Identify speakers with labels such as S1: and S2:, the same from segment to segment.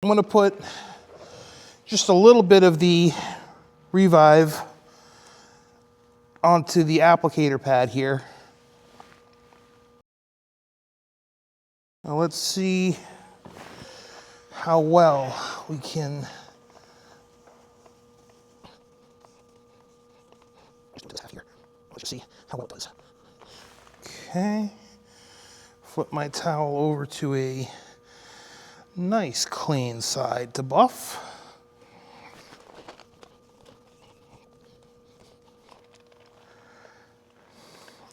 S1: I'm going to put just a little bit of the Revive onto the applicator pad here. Now let's see how well we can here. Let's just see how well it does. Okay. Flip my towel over to a nice clean side to buff.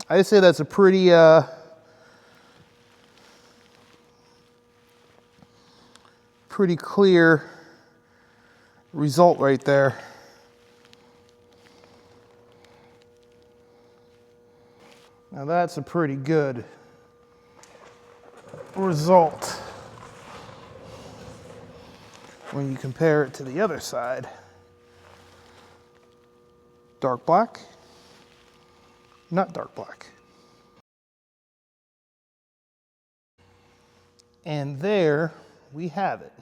S1: I'd say that's a pretty pretty clear result right there. Now that's a pretty good result when you compare it to the other side. Dark black, not dark black. And there we have it.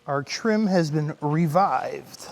S1: Our trim has been revived.